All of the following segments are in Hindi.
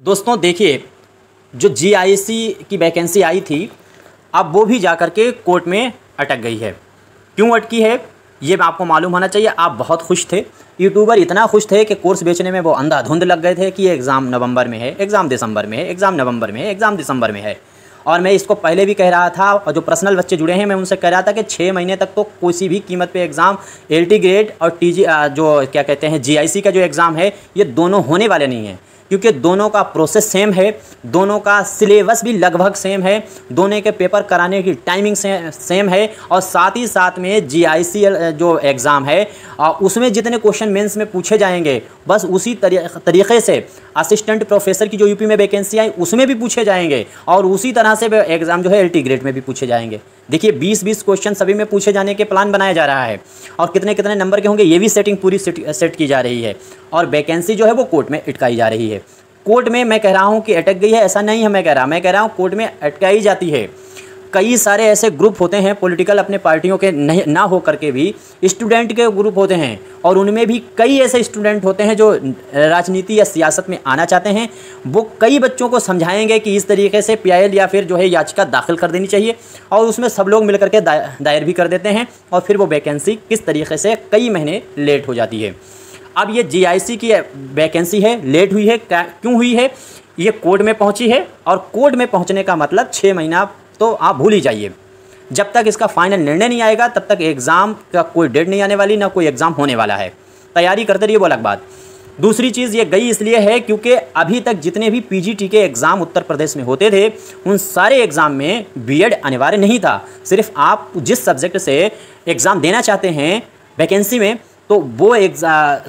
दोस्तों देखिए, जो जीआईसी की वैकेंसी आई थी, अब वो भी जाकर के कोर्ट में अटक गई है। क्यों अटकी है ये आपको मालूम होना चाहिए। आप बहुत खुश थे, यूट्यूबर इतना खुश थे कि कोर्स बेचने में वो अंधाधुंध लग गए थे कि ये एग्ज़ाम नवंबर में है, एग्ज़ाम दिसंबर में है, एग्ज़ाम नवंबर में है, एग्ज़ाम दिसंबर में है। और मैं इसको पहले भी कह रहा था, और जो पर्सनल बच्चे जुड़े हैं मैं उनसे कह रहा था कि 6 महीने तक तो किसी भी कीमत पे एग्ज़ाम एलटी ग्रेड और टीजी जो क्या कहते हैं जीआईसी का जो एग्ज़ाम है, ये दोनों होने वाले नहीं हैं। क्योंकि दोनों का प्रोसेस सेम है, दोनों का सिलेबस भी लगभग सेम है, दोनों के पेपर कराने की टाइमिंग सेम है, और साथ ही साथ में जीआईसी जो एग्ज़ाम है उसमें जितने क्वेश्चन मेंस में पूछे जाएंगे बस उसी तरीक़े से असिस्टेंट प्रोफेसर की जो यूपी में वैकेंसी आई उसमें भी पूछे जाएंगे, और उसी तरह से एग्ज़ाम जो है एलटी ग्रेड में भी पूछे जाएंगे। देखिए 20-20 क्वेश्चन सभी में पूछे जाने के प्लान बनाया जा रहा है, और कितने कितने नंबर के होंगे ये भी सेटिंग पूरी सेट की जा रही है, और वैकेंसी जो है वो कोर्ट में अटकाई जा रही है। कोर्ट में मैं कह रहा हूँ कि अटक गई है ऐसा नहीं है, मैं कह रहा हूँ कोर्ट में अटकाई जाती है। कई सारे ऐसे ग्रुप होते हैं पॉलिटिकल, अपने पार्टियों के नहीं ना हो करके भी स्टूडेंट के ग्रुप होते हैं, और उनमें भी कई ऐसे स्टूडेंट होते हैं जो राजनीति या सियासत में आना चाहते हैं। वो कई बच्चों को समझाएंगे कि इस तरीके से पीआईएल या फिर जो है याचिका दाखिल कर देनी चाहिए, और उसमें सब लोग मिलकर के दायर भी कर देते हैं, और फिर वो वैकेंसी किस तरीके से कई महीने लेट हो जाती है। अब ये जीआईसी की वैकेंसी है, लेट हुई है, क्यों हुई है? ये कोर्ट में पहुंची है, और कोर्ट में पहुंचने का मतलब 6 महीना तो आप भूल ही जाइए। जब तक इसका फाइनल निर्णय नहीं आएगा तब तक एग्ज़ाम का कोई डेट नहीं आने वाली, ना कोई एग्ज़ाम होने वाला है। तैयारी करते रहिए, वो अलग बात। दूसरी चीज़ ये गई इसलिए है क्योंकि अभी तक जितने भी पीजीटी के एग्ज़ाम उत्तर प्रदेश में होते थे उन सारे एग्ज़ाम में बीएड अनिवार्य नहीं था। सिर्फ आप जिस सब्जेक्ट से एग्ज़ाम देना चाहते हैं वैकेंसी में, तो वो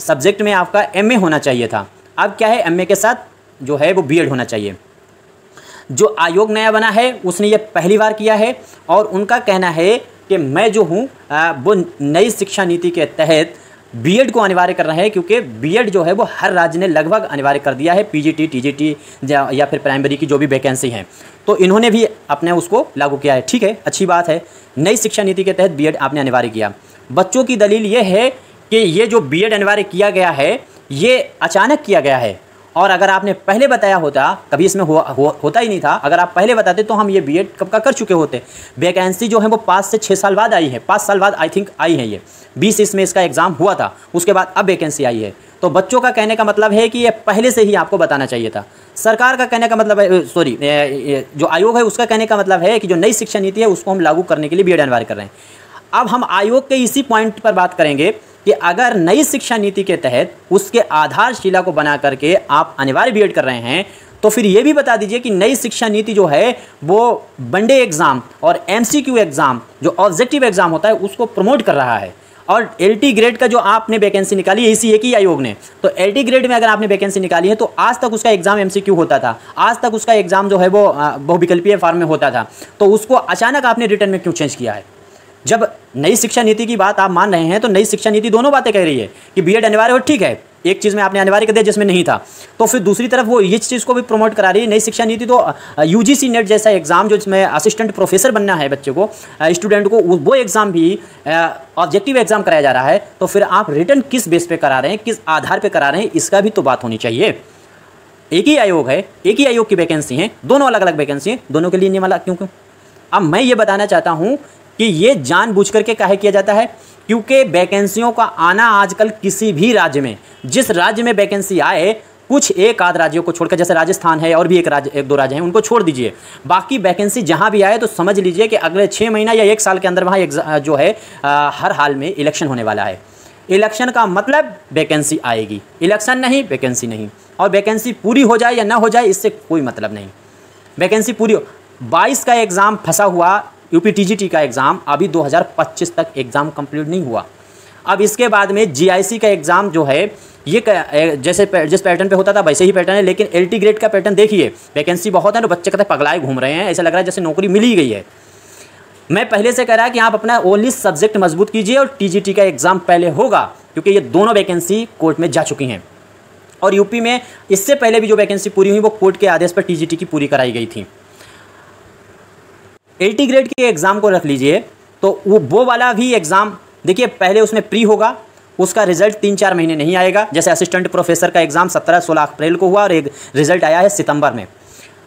सब्जेक्ट में आपका एमए होना चाहिए था। अब क्या है, एमए के साथ जो है वो बीएड होना चाहिए। जो आयोग नया बना है उसने ये पहली बार किया है, और उनका कहना है कि मैं जो हूँ वो नई शिक्षा नीति के तहत बीएड को अनिवार्य कर रहा है, क्योंकि बीएड जो है वो हर राज्य ने लगभग अनिवार्य कर दिया है, पीजीटी टीजीटी या फिर प्राइमरी की जो भी वैकेंसी हैं, तो इन्होंने भी अपने उसको लागू किया है। ठीक है, अच्छी बात है, नई शिक्षा नीति के तहत बीएड आपने अनिवार्य किया। बच्चों की दलील ये है कि ये जो बीएड अनिवार्य किया गया है ये अचानक किया गया है, और अगर आपने पहले बताया होता, कभी इसमें होता ही नहीं था, अगर आप पहले बताते तो हम ये बीएड कब का कर चुके होते। वैकेंसी जो है वो 5 से 6 साल बाद आई है, 5 साल बाद आई थिंक आई है। ये 20 में इसका एग्ज़ाम हुआ था, उसके बाद अब वैकेंसी आई है। तो बच्चों का कहने का मतलब है कि ये पहले से ही आपको बताना चाहिए था। सरकार का कहने का मतलब है, सॉरी, जो आयोग है उसका कहने का मतलब है कि जो नई शिक्षा नीति है उसको हम लागू करने के लिए बीएड अनिवार्य कर रहे हैं। अब हम आयोग के इसी पॉइंट पर बात करेंगे कि अगर नई शिक्षा नीति के तहत उसके आधारशिला को बना करके आप अनिवार्य बीएड कर रहे हैं, तो फिर ये भी बता दीजिए कि नई शिक्षा नीति जो है वो वनडे एग्ज़ाम और एमसीक्यू एग्ज़ाम जो ऑब्जेक्टिव एग्ज़ाम होता है उसको प्रमोट कर रहा है। और एलटी ग्रेड का जो आपने वैकेंसी निकाली है इसी एक ही आयोग ने, तो एलटी ग्रेड में अगर आपने वैकेंसी निकाली है तो आज तक उसका एग्ज़ाम एमसीक्यू होता था, आज तक उसका एग्ज़ाम जो है वो बहुविकल्पीय फॉर्म में होता था, तो उसको अचानक आपने रिटर्न में क्यों चेंज किया है? जब नई शिक्षा नीति की बात आप मान रहे हैं तो नई शिक्षा नीति दोनों बातें कह रही है कि बीएड अनिवार्य हो, ठीक है, एक चीज़ में आपने अनिवार्य कर दिया जिसमें नहीं था, तो फिर दूसरी तरफ वो इस चीज़ को भी प्रमोट करा रही है। नई शिक्षा नीति तो यूजीसी नेट जैसा एग्ज़ाम जो जिसमें असिस्टेंट प्रोफेसर बनना है बच्चे को, स्टूडेंट को, वो एग्ज़ाम भी ऑब्जेक्टिव एग्ज़ाम कराया जा रहा है, तो फिर आप रिटर्न किस बेस पे करा रहे हैं, किस आधार पर करा रहे हैं, इसका भी तो बात होनी चाहिए। एक ही आयोग है, एक ही आयोग की वैकेंसी है, दोनों अलग अलग वैकेंसी हैं, दोनों के लिए नियम अलग क्यों? अब मैं ये बताना चाहता हूँ कि ये जानबूझ करके काहे किया जाता है, क्योंकि वैकेंसियों का आना आजकल किसी भी राज्य में, जिस राज्य में वैकेंसी आए, कुछ एक आध राज्यों को छोड़कर, जैसे राजस्थान है और भी एक दो राज्य हैं उनको छोड़ दीजिए, बाकी वैकेंसी जहां भी आए तो समझ लीजिए कि अगले 6 महीना या 1 साल के अंदर वहाँ जो है हर हाल में इलेक्शन होने वाला है। इलेक्शन का मतलब वैकेंसी आएगी, इलेक्शन नहीं वैकेंसी नहीं, और वैकेंसी पूरी हो जाए या ना हो जाए इससे कोई मतलब नहीं। वैकेंसी पूरी हो, 22 का एग्ज़ाम फंसा हुआ, यूपी टीजीटी का एग्ज़ाम अभी 2025 तक एग्ज़ाम कंप्लीट नहीं हुआ। अब इसके बाद में जीआईसी का एग्ज़ाम जो है ये जैसे जिस पैटर्न पे होता था वैसे ही पैटर्न है, लेकिन एलटी ग्रेड का पैटर्न देखिए, वैकेंसी बहुत है तो बच्चे कहते हैं पगलाए घूम रहे हैं, ऐसा लग रहा है जैसे नौकरी मिल ही गई है। मैं पहले से कह रहा कि आप अपना ओनली सब्जेक्ट मजबूत कीजिए, और टीजीटी का एग्ज़ाम पहले होगा क्योंकि ये दोनों वैकेंसी कोर्ट में जा चुकी हैं, और यूपी में इससे पहले भी जो वैकेंसी पूरी हुई वो कोर्ट के आदेश पर टीजीटी की पूरी कराई गई थी। एलटी ग्रेड के एग्ज़ाम को रख लीजिए, तो वो वाला भी एग्ज़ाम देखिए, पहले उसमें प्री होगा, उसका रिजल्ट 3-4 महीने नहीं आएगा। जैसे असिस्टेंट प्रोफेसर का एग्ज़ाम 17-16 अप्रैल को हुआ और एक रिजल्ट आया है सितंबर में,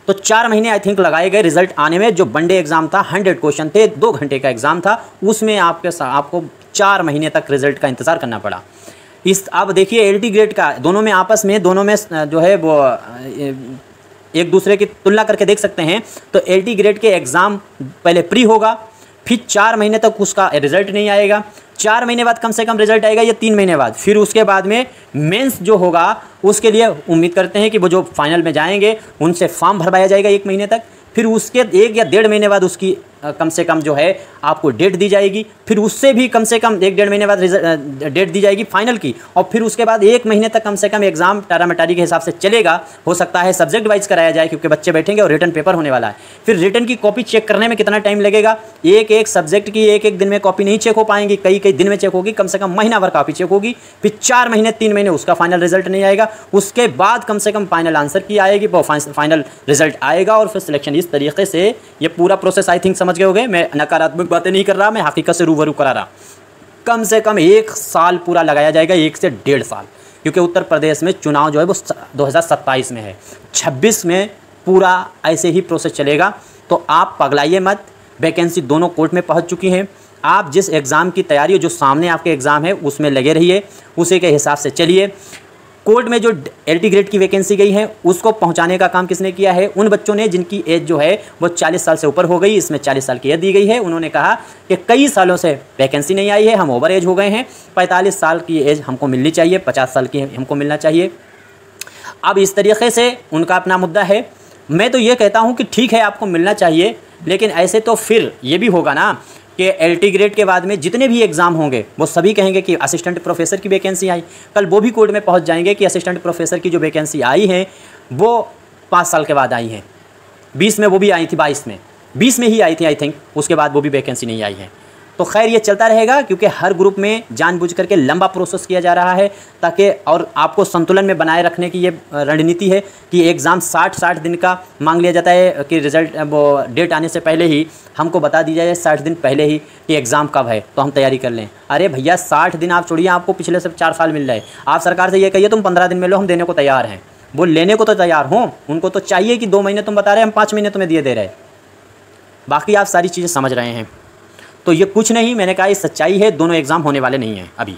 तो 4 महीने आई थिंक लगाए गए रिजल्ट आने में। जो वनडे एग्ज़ाम था 100 क्वेश्चन थे, 2 घंटे का एग्ज़ाम था, उसमें आपको 4 महीने तक रिजल्ट का इंतज़ार करना पड़ा। अब देखिए एलटी ग्रेड का दोनों में आपस में जो है वो एक दूसरे की तुलना करके देख सकते हैं। तो एलटी ग्रेड के एग्ज़ाम पहले प्री होगा, फिर 4 महीने तक उसका रिजल्ट नहीं आएगा, 4 महीने बाद कम से कम रिजल्ट आएगा या 3 महीने बाद, फिर उसके बाद में मेंस जो होगा उसके लिए उम्मीद करते हैं कि वो जो फाइनल में जाएंगे उनसे फॉर्म भरवाया जाएगा 1 महीने तक, फिर उसके 1 या 1.5 महीने बाद उसकी कम से कम जो है आपको डेट दी जाएगी, फिर उससे भी कम से कम 1-1.5 महीने बाद डेट दी जाएगी फाइनल की, और फिर उसके बाद 1 महीने तक कम से कम एग्जाम टारामटारी के हिसाब से चलेगा। हो सकता है सब्जेक्ट वाइज कराया जाए क्योंकि बच्चे बैठेंगे और रिटन पेपर होने वाला है। फिर रिटन की कॉपी चेक करने में कितना टाइम लगेगा, एक सब्जेक्ट की एक दिन में कॉपी नहीं चेक हो पाएंगी, कई दिन में चेक होगी, कम से कम महीना भर कॉपी चेक होगी, फिर 4 महीने 3 महीने उसका फाइनल रिजल्ट नहीं आएगा, उसके बाद कम से कम फाइनल आंसर की आएगी, वो फाइनल रिजल्ट आएगा और फिर सिलेक्शन। इस तरीके से ये पूरा प्रोसेस आई थिंक समझ गए होंगे। मैं नकारात्मक बातें नहीं कर रहा, मैं हकीकत से रूबरू करा रहा। कम से कम 1 साल पूरा लगाया जाएगा, 1 से 1.5 साल, क्योंकि उत्तर प्रदेश में चुनाव जो है वो 2027 में है, 26 में पूरा ऐसे ही प्रोसेस चलेगा। तो आप पगलाइए मत, वैकेंसी दोनों कोर्ट में पहुंच चुकी हैं। आप जिस एग्ज़ाम की तैयारी जो सामने आपके एग्ज़ाम है उसमें लगे रहिए, उसी के हिसाब से चलिए। कोर्ट में जो एलटी ग्रेड की वैकेंसी गई है उसको पहुंचाने का काम किसने किया है? उन बच्चों ने जिनकी एज जो है वो 40 साल से ऊपर हो गई। इसमें 40 साल की एज दी गई है। उन्होंने कहा कि कई सालों से वैकेंसी नहीं आई है, हम ओवर एज हो गए हैं, 45 साल की एज हमको मिलनी चाहिए, 50 साल की हमको मिलना चाहिए। अब इस तरीके से उनका अपना मुद्दा है। मैं तो ये कहता हूँ कि ठीक है आपको मिलना चाहिए, लेकिन ऐसे तो फिर ये भी होगा ना कि एलटी ग्रेड के बाद में जितने भी एग्ज़ाम होंगे वो सभी कहेंगे कि असिस्टेंट प्रोफेसर की वैकेंसी आई, कल वो भी कोर्ट में पहुंच जाएंगे कि असिस्टेंट प्रोफेसर की जो वैकेंसी आई है वो 5 साल के बाद आई है। 20 में वो भी आई थी, 20 में ही आई थी आई थिंक, उसके बाद वो भी वैकेंसी नहीं आई है। तो खैर ये चलता रहेगा, क्योंकि हर ग्रुप में जानबूझ करके लंबा प्रोसेस किया जा रहा है ताकि, और आपको संतुलन में बनाए रखने की ये रणनीति है कि एग्ज़ाम 60 दिन का मांग लिया जाता है कि रिज़ल्ट वो डेट आने से पहले ही हमको बता दी जाए 60 दिन पहले ही कि एग्ज़ाम कब है तो हम तैयारी कर लें। अरे भैया 60 दिन आप छोड़िए, आपको पिछले से 4 साल मिल रहे हैं। आप सरकार से ये कहिए तुम 15 दिन में लो, हम देने को तैयार हैं। वो लेने को तो तैयार हों, उनको तो चाहिए कि 2 महीने तुम बता रहे हैं, हम 5 महीने तुम्हें दे रहे हैं। बाकी आप सारी चीज़ें समझ रहे हैं। तो ये कुछ नहीं, मैंने कहा ये सच्चाई है, दोनों एग्ज़ाम होने वाले नहीं हैं अभी।